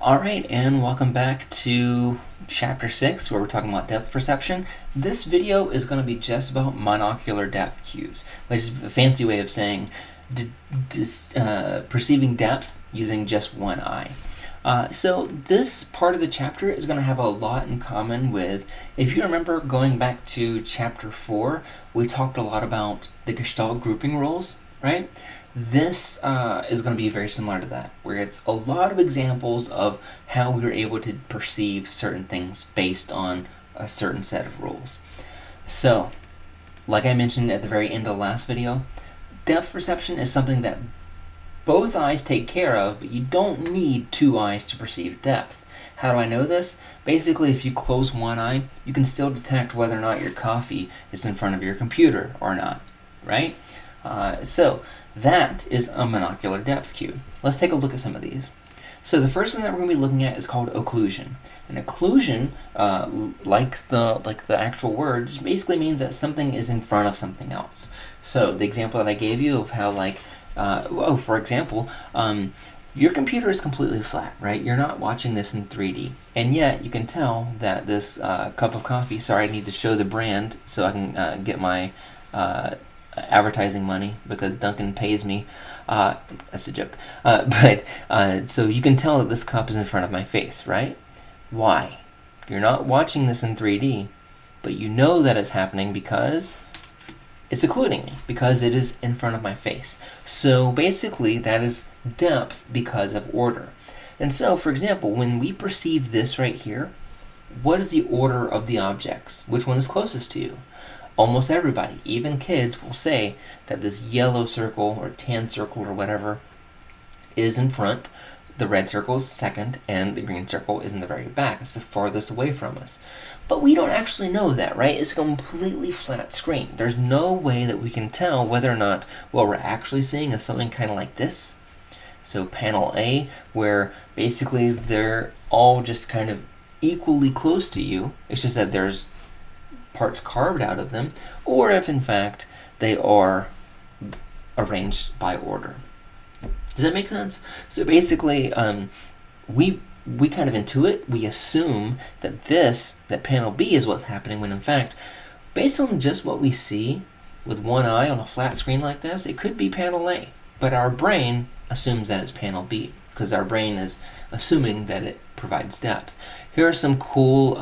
All right, and welcome back to Chapter 6, where we're talking about depth perception. This video is going to be just about monocular depth cues, which is a fancy way of saying perceiving depth using just one eye. So this part of the chapter is going to have a lot in common with, if you remember going back to Chapter 4, we talked a lot about the Gestalt grouping rules, right? This is going to be very similar to that, where it's a lot of examples of how we were able to perceive certain things based on a certain set of rules. So, like I mentioned at the very end of the last video, depth perception is something that both eyes take care of, but you don't need two eyes to perceive depth. How do I know this? Basically, if you close one eye, you can still detect whether or not your coffee is in front of your computer or not, right? So that is a monocular depth cue. Let's take a look at some of these. So the first one that we're going to be looking at is called occlusion. And occlusion, like the actual word, just basically means that something is in front of something else. So the example that I gave you of how, for example, your computer is completely flat, right? You're not watching this in 3D. And yet you can tell that this cup of coffee, sorry, I need to show the brand so I can get my advertising money because Duncan pays me. That's a joke. So you can tell that this cup is in front of my face, right? Why? You're not watching this in 3D, but you know that it's happening because it's occluding me, because it is in front of my face. So basically that is depth because of order. And so, for example, when we perceive this right here, what is the order of the objects? Which one is closest to you? Almost everybody, even kids, will say that this yellow circle or tan circle or whatever is in front, the red circle is second, and the green circle is in the very back. It's the farthest away from us. But we don't actually know that, right? It's a completely flat screen. There's no way that we can tell whether or not what we're actually seeing is something kind of like this. So panel A, where basically they're all just kind of equally close to you. It's just that there's parts carved out of them, or if in fact they are arranged by order. Does that make sense? So basically, we kind of intuit, we assume that panel B is what's happening, when in fact, based on just what we see with one eye on a flat screen like this, it could be panel A. But our brain assumes that it's panel B, because our brain is assuming that it provides depth. Here are some cool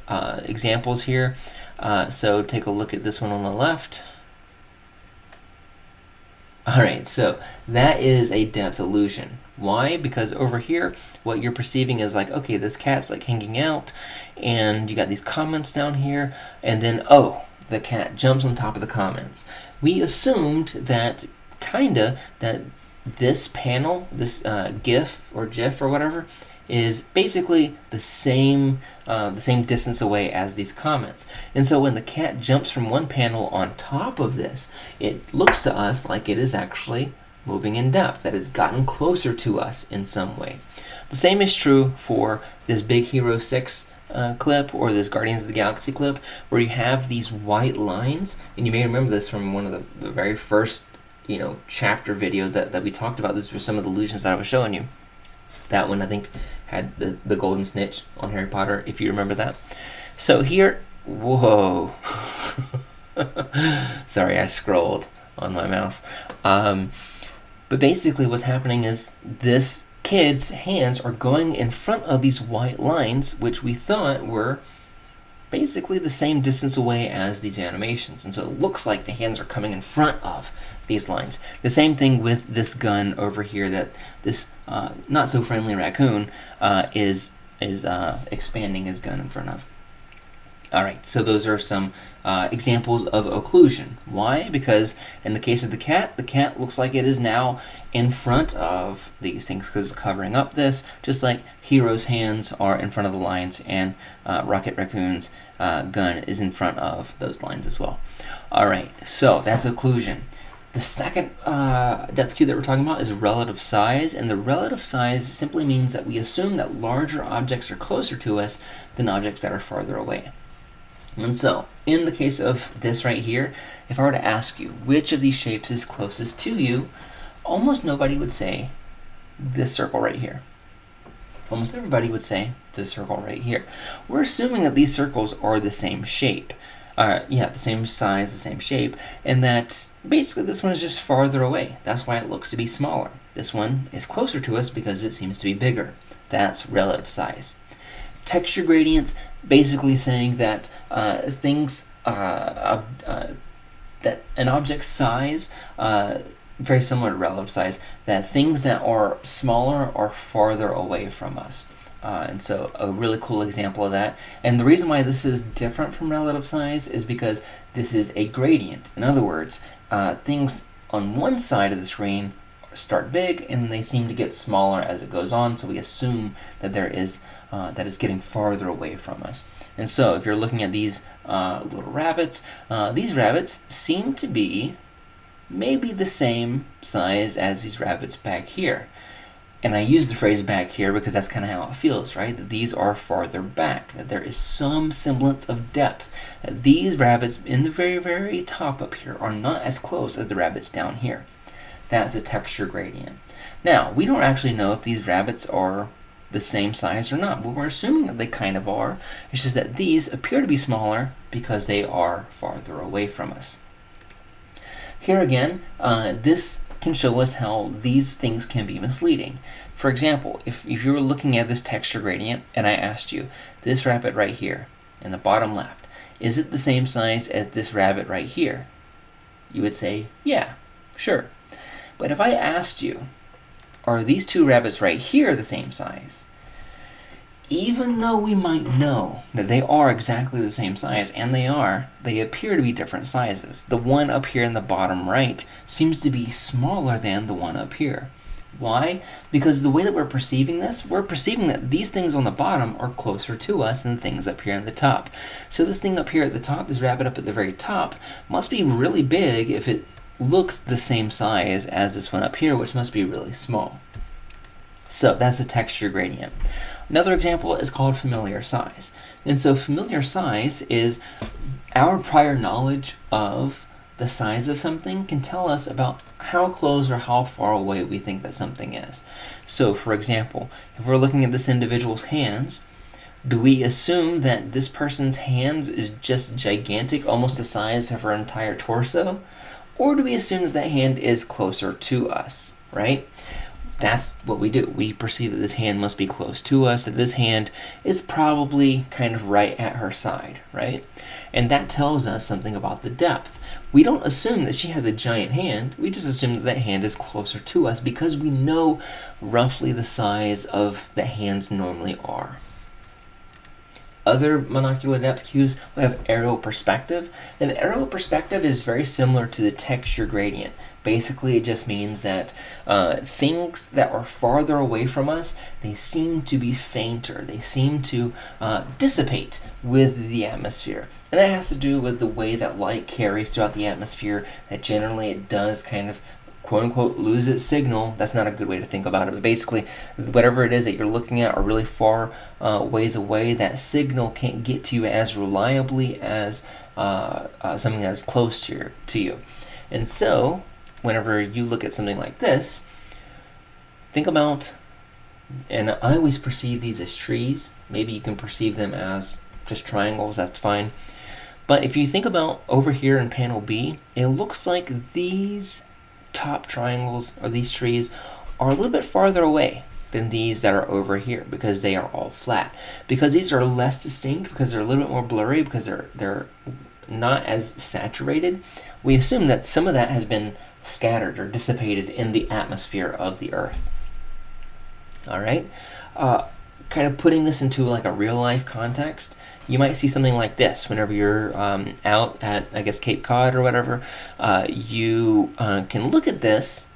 examples here. So take a look at this one on the left. Alright, so that is a depth illusion. Why? Because over here, what you're perceiving is like, okay, this cat's like hanging out, and you got these comments down here, and then, oh, the cat jumps on top of the comments. We assumed that, that this panel, this GIF or GIF or whatever, is basically the same distance away as these comments. And so when the cat jumps from one panel on top of this, it looks to us like it is actually moving in depth, that it's gotten closer to us in some way. The same is true for this Big Hero 6 clip, or this Guardians of the Galaxy clip, where you have these white lines, and you may remember this from one of the very first chapter video that we talked about. These were some of the illusions that I was showing you. That one, I think, had the golden snitch on Harry Potter, if you remember that. So here, whoa. Sorry, I scrolled on my mouse. But basically what's happening is this kid's hands are going in front of these white lines, which we thought were basically the same distance away as these animations. And so it looks like the hands are coming in front of these lines. The same thing with this gun over here that this not so friendly raccoon is expanding his gun in front of. Alright, so those are some examples of occlusion. Why? Because in the case of the cat looks like it is now in front of these things because it's covering up this, just like Hero's hands are in front of the lines, and Rocket Raccoon's gun is in front of those lines as well. Alright, so that's occlusion. The second depth cue that we're talking about is relative size, and the relative size simply means that we assume that larger objects are closer to us than objects that are farther away. And so, in the case of this right here, if I were to ask you which of these shapes is closest to you, almost nobody would say this circle right here. almost everybody would say this circle right here. We're assuming that these circles are the same shape. The same size, the same shape, and that basically this one is just farther away. That's why it looks to be smaller. This one is closer to us because it seems to be bigger. That's relative size. Texture gradients, basically saying that that an object's size, very similar to relative size, that things that are smaller are farther away from us. And so a really cool example of that. And the reason why this is different from relative size is because this is a gradient. In other words, things on one side of the screen start big and they seem to get smaller as it goes on. So we assume that that is getting farther away from us. And so if you're looking at these little rabbits, these rabbits seem to be maybe the same size as these rabbits back here. And I use the phrase back here because that's kind of how it feels, right? That these are farther back, that there is some semblance of depth, that these rabbits in the very, very top up here are not as close as the rabbits down here. That's a texture gradient. Now, we don't actually know if these rabbits are the same size or not, but we're assuming that they kind of are. It's just that these appear to be smaller because they are farther away from us. Here again, this can show us how these things can be misleading. For example, if you were looking at this texture gradient and I asked you, this rabbit right here in the bottom left, is it the same size as this rabbit right here? You would say, yeah, sure. But if I asked you, are these two rabbits right here the same size? Even though we might know that they are exactly the same size, and they appear to be different sizes. The one up here in the bottom right seems to be smaller than the one up here. Why? Because the way that we're perceiving this, we're perceiving that these things on the bottom are closer to us than things up here at the top. So this thing up here at the top, this rabbit up at the very top, must be really big if it looks the same size as this one up here, which must be really small. So that's a texture gradient. Another example is called familiar size. And so familiar size is our prior knowledge of the size of something can tell us about how close or how far away we think that something is. So for example, if we're looking at this individual's hands, do we assume that this person's hands is just gigantic, almost the size of her entire torso? Or do we assume that that hand is closer to us, right? That's what we do. We perceive that this hand must be close to us, that this hand is probably kind of right at her side, right? And that tells us something about the depth. We don't assume that she has a giant hand. We just assume that that hand is closer to us because we know roughly the size of the hands normally are. Other monocular depth cues, we have aerial perspective. And the aerial perspective is very similar to the texture gradient. Basically, it just means that things that are farther away from us, they seem to be fainter. They seem to dissipate with the atmosphere. And that has to do with the way that light carries throughout the atmosphere, that generally it does kind of quote-unquote lose its signal. That's not a good way to think about it, but basically whatever it is that you're looking at are really far ways away. That signal can't get to you as reliably as something that is close to you. And so whenever you look at something like this, think about, and I always perceive these as trees. Maybe you can perceive them as just triangles, that's fine. But if you think about over here in panel B, it looks like these top triangles or these trees are a little bit farther away than these that are over here because they are all flat. Because these are less distinct, because they're a little bit more blurry, because they're not as saturated, we assume that some of that has been scattered or dissipated in the atmosphere of the Earth. All right, kind of putting this into like a real life context, you might see something like this whenever you're out at, I guess, Cape Cod or whatever. You can look at this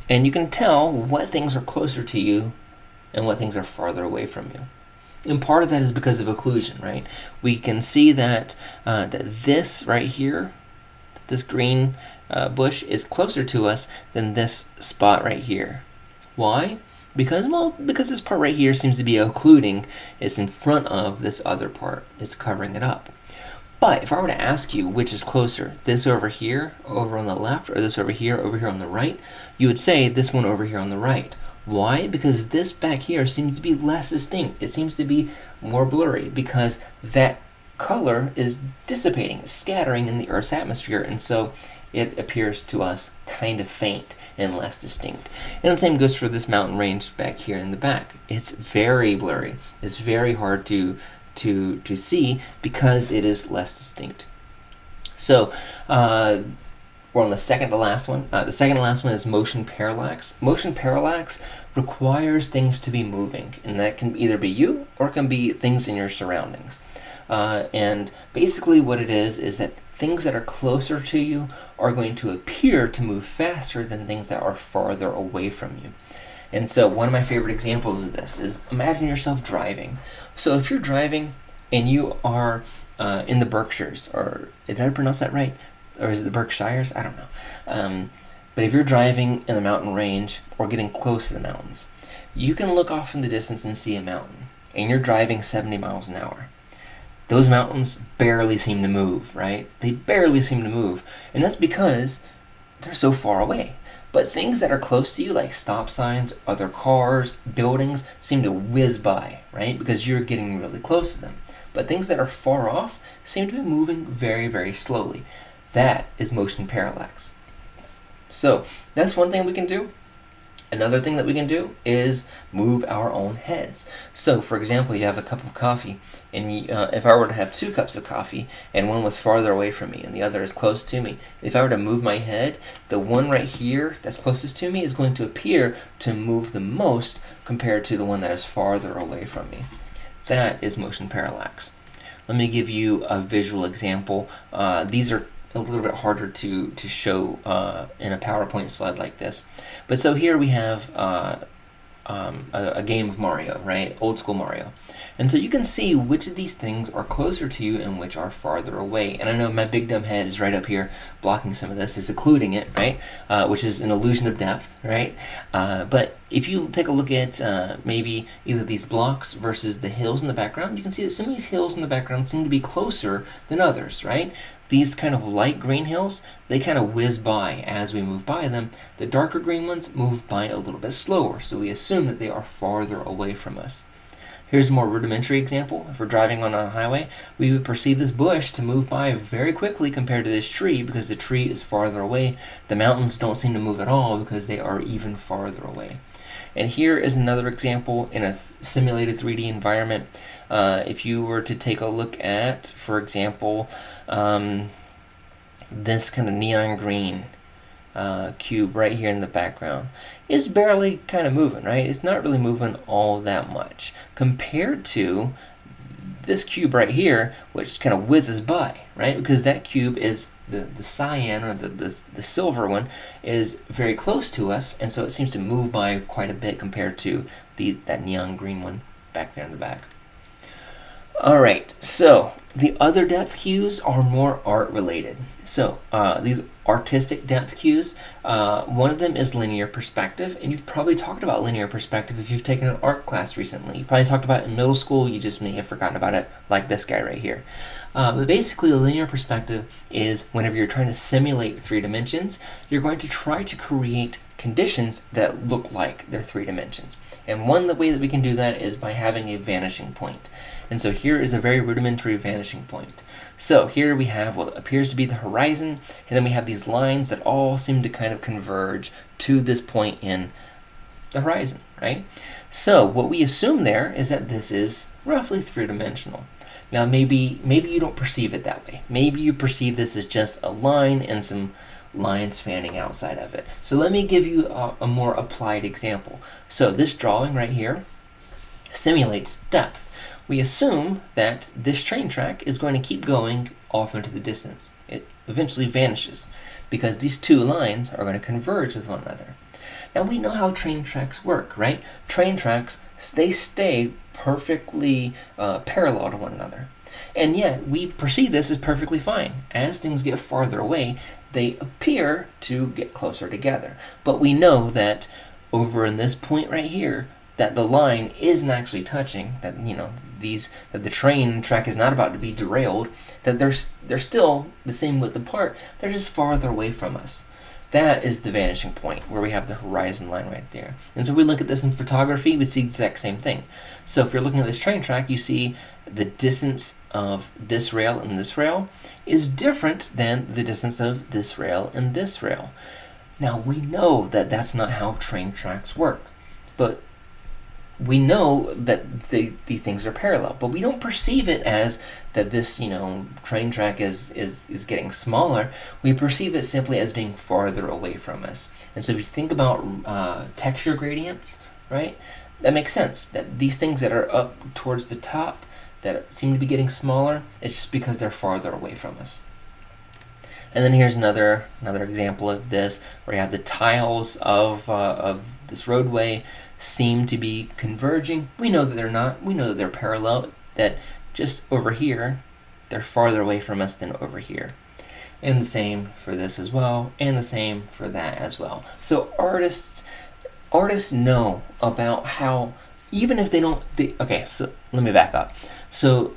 and you can tell what things are closer to you and what things are farther away from you. And part of that is because of occlusion, right? We can see that that this right here, this green bush, is closer to us than this spot right here. Why? Because this part right here seems to be occluding. It's in front of this other part. It's covering it up. But if I were to ask you which is closer, this over here, over on the left, or this over here on the right, you would say this one over here on the right. Why? Because this back here seems to be less distinct. It seems to be more blurry because that color is dissipating, it's scattering in the Earth's atmosphere, and so it appears to us kind of faint and less distinct. And the same goes for this mountain range back here in the back. It's very blurry. It's very hard to see because it is less distinct. So we're on the second to last one. The second to last one is motion parallax. Motion parallax requires things to be moving, and that can either be you or it can be things in your surroundings. And basically what it is that things that are closer to you are going to appear to move faster than things that are farther away from you. And so one of my favorite examples of this is imagine yourself driving. So if you're driving and you are in the Berkshires, or did I pronounce that right? Or is it the Berkshires? I don't know. But if you're driving in the mountain range or getting close to the mountains, you can look off in the distance and see a mountain, and you're driving 70 miles an hour. Those mountains barely seem to move, right? They barely seem to move, and that's because they're so far away. But things that are close to you, like stop signs, other cars, buildings, seem to whiz by, right? Because you're getting really close to them. But things that are far off seem to be moving very, very slowly. That is motion parallax. So that's one thing we can do. Another thing that we can do is move our own heads. So, for example, you have a cup of coffee, and if I were to have 2 cups of coffee, and one was farther away from me and the other is close to me, if I were to move my head, the one right here that's closest to me is going to appear to move the most compared to the one that is farther away from me. That is motion parallax. Let me give you a visual example. These are a little bit harder to show in a PowerPoint slide like this. But so here we have a game of Mario, right? Old school Mario. And so you can see which of these things are closer to you and which are farther away. And I know my big dumb head is right up here blocking some of this, is occluding it, right? Which is an illusion of depth, right? But if you take a look at maybe either these blocks versus the hills in the background, you can see that some of these hills in the background seem to be closer than others, right? These kind of light green hills, they kind of whiz by as we move by them. The darker green ones move by a little bit slower, so we assume that they are farther away from us. Here's a more rudimentary example. If we're driving on a highway, we would perceive this bush to move by very quickly compared to this tree because the tree is farther away. The mountains don't seem to move at all because they are even farther away. And here is another example in a simulated 3D environment. If you were to take a look at, for example, this kind of neon green cube right here in the background is barely kind of moving, right? It's not really moving all that much compared to this cube right here, which kind of whizzes by, right? Because that cube is the cyan, or the silver one, is very close to us, and so it seems to move by quite a bit compared to that neon green one back there in the back. All right, so the other depth cues are more art related. So these artistic depth cues, one of them is linear perspective, and you've probably talked about linear perspective if you've taken an art class recently. You probably talked about it in middle school, you just may have forgotten about it, like this guy right here. But basically, the linear perspective is whenever you're trying to simulate 3 dimensions, you're going to try to create conditions that look like they're 3 dimensions. And one way that we can do that is by having a vanishing point. And so here is a very rudimentary vanishing point. So here we have what appears to be the horizon, and then we have these lines that all seem to kind of converge to this point in the horizon, right? So what we assume there is that this is roughly 3-dimensional. Now maybe you don't perceive it that way. Maybe you perceive this as just a line and some lines fanning outside of it. So let me give you a more applied example. So this drawing right here simulates depth. We assume that this train track is going to keep going off into the distance. It eventually vanishes because these 2 lines are going to converge with one another. Now we know how train tracks work, right? Train tracks, they stay perfectly parallel to one another. And yet we perceive this as perfectly fine. As things get farther away, they appear to get closer together. But we know that over in this point right here, that the line isn't actually touching, that that the train track is not about to be derailed, that they're still the same width apart, they're just farther away from us. That is the vanishing point, where we have the horizon line right there. And so we look at this in photography, we see the exact same thing. So if you're looking at this train track, you see the distance of this rail and this rail is different than the distance of this rail and this rail. Now, we know that that's not how train tracks work, but we know that the things are parallel, but we don't perceive it as that this, train track is getting smaller. We perceive it simply as being farther away from us. And so if you think about texture gradients, right, that makes sense. That these things that are up towards the top that seem to be getting smaller, it's just because they're farther away from us. And then here's another example of this, where you have the tiles of this roadway seem to be converging. We know that they're not. We know that they're parallel, that just over here, they're farther away from us than over here. And the same for this as well, and the same for that as well. So artists know about how, even if they don't, okay, so let me back up. So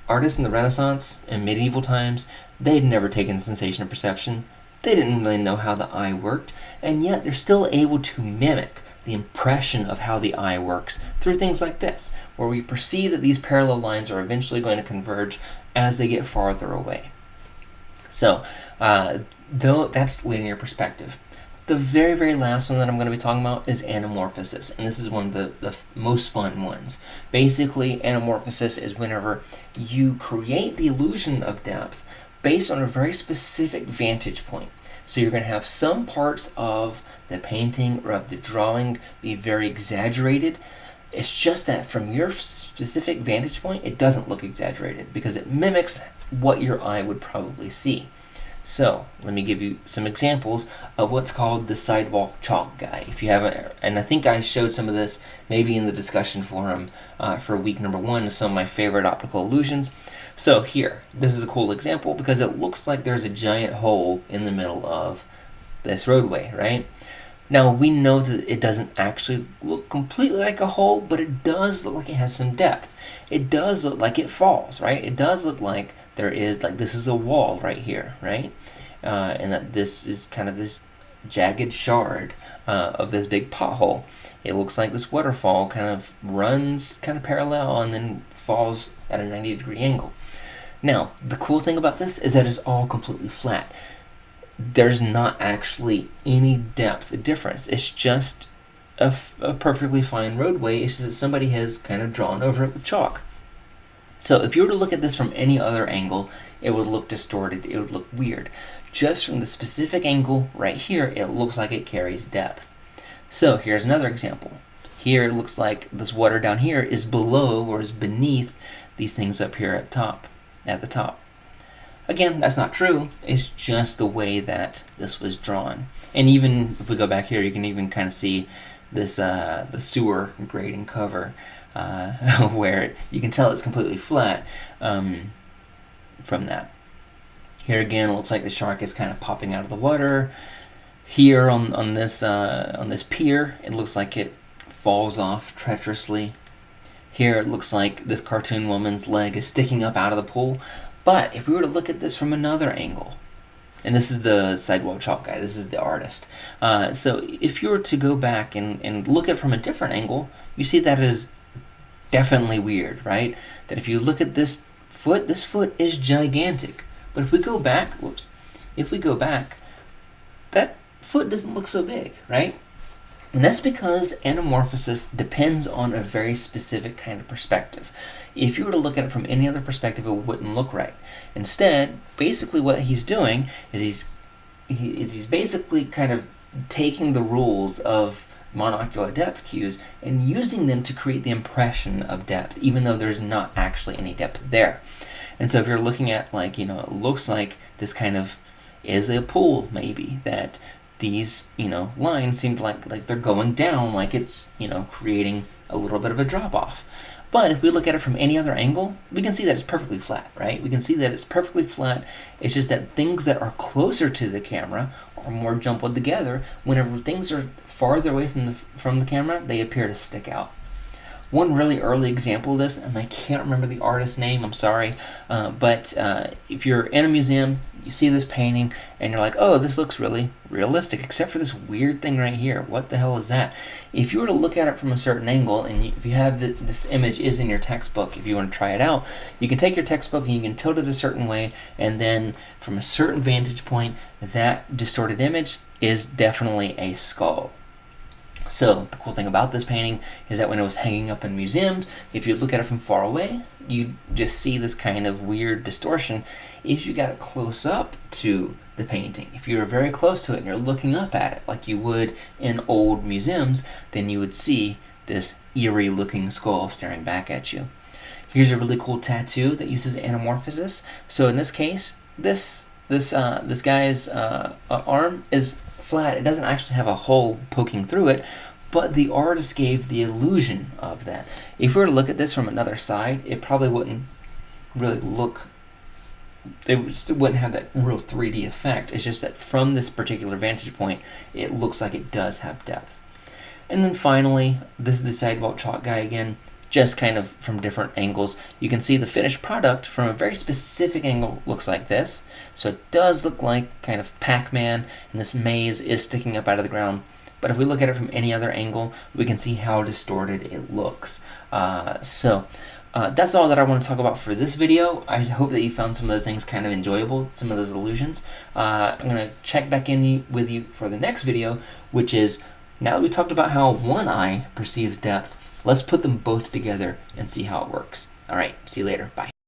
artists in the Renaissance and medieval times, they'd never taken the sensation of perception. They didn't really know how the eye worked, and yet they're still able to mimic the impression of how the eye works through things like this, where we perceive that these parallel lines are eventually going to converge as they get farther away. So, though that's linear perspective. The very, very last one that I'm going to be talking about is anamorphosis, and this is one of the most fun ones. Basically, anamorphosis is whenever you create the illusion of depth based on a very specific vantage point. So you're going to have some parts of the painting or of the drawing be very exaggerated. It's just that from your specific vantage point, it doesn't look exaggerated because it mimics what your eye would probably see. So let me give you some examples of what's called the sidewalk chalk guy. If you haven't, and I think I showed some of this maybe in the discussion forum for week number 1, some of my favorite optical illusions. So here, this is a cool example because it looks like there's a giant hole in the middle of this roadway, right? Now we know that it doesn't actually look completely like a hole, but it does look like it has some depth. It does look like it falls, right? It does look like there is, like this is a wall right here, right? And that this is kind of this jagged shard of this big pothole. It looks like this waterfall kind of runs kind of parallel and then falls at a 90-degree angle. Now, the cool thing about this is that it's all completely flat. There's not actually any depth difference. It's just a perfectly fine roadway. It's just that somebody has kind of drawn over it with chalk. So if you were to look at this from any other angle, it would look distorted. It would look weird. Just from the specific angle right here, it looks like it carries depth. So here's another example. Here it looks like this water down here is below or is beneath these things up here at the top. Again, that's not true. It's just the way that this was drawn. And even if we go back here, you can even kind of see this the sewer grading cover where you can tell it's completely flat from that. Here again, it looks like the shark is kind of popping out of the water. Here on this pier, it looks like it falls off treacherously. Here it looks like this cartoon woman's leg is sticking up out of the pool. But if we were to look at this from another angle, and this is the sidewalk chalk guy, this is the artist. So if you were to go back and look at it from a different angle, you see that is definitely weird, right? That if you look at this foot is gigantic. But if we go back, that foot doesn't look so big, right? And that's because anamorphosis depends on a very specific kind of perspective. If you were to look at it from any other perspective, it wouldn't look right. Instead, basically what he's doing is he's basically kind of taking the rules of monocular depth cues and using them to create the impression of depth, even though there's not actually any depth there. And so if you're looking at, like, it looks like this kind of is a pool, maybe, that these, lines seem like they're going down, like it's, creating a little bit of a drop-off. But if we look at it from any other angle, we can see that it's perfectly flat, right? We can see that it's perfectly flat. It's just that things that are closer to the camera are more jumbled together. Whenever things are farther away from the camera, they appear to stick out. One really early example of this, and I can't remember the artist's name, I'm sorry, but if you're in a museum, you see this painting, and you're like, oh, this looks really realistic, except for this weird thing right here. What the hell is that? If you were to look at it from a certain angle, and if you have this image is in your textbook, if you want to try it out, you can take your textbook and you can tilt it a certain way, and then from a certain vantage point, that distorted image is definitely a skull. So the cool thing about this painting is that when it was hanging up in museums, if you look at it from far away, you just see this kind of weird distortion. If you got it close up to the painting, if you were very close to it and you're looking up at it like you would in old museums, then you would see this eerie looking skull staring back at you. Here's a really cool tattoo that uses anamorphosis. So in this case, this guy's arm is flat. It doesn't actually have a hole poking through it, but the artist gave the illusion of that. If we were to look at this from another side, it probably wouldn't really look, it still wouldn't have that real 3D effect. It's just that from this particular vantage point, it looks like it does have depth. And then finally, this is the sidewalk chalk guy again, just kind of from different angles. You can see the finished product from a very specific angle looks like this. So it does look like kind of Pac-Man, and this maze is sticking up out of the ground. But if we look at it from any other angle, we can see how distorted it looks. So that's all that I want to talk about for this video. I hope that you found some of those things kind of enjoyable, some of those illusions. I'm going to check back in with you for the next video, which is, now that we talked about how one eye perceives depth, let's put them both together and see how it works. All right, see you later. Bye.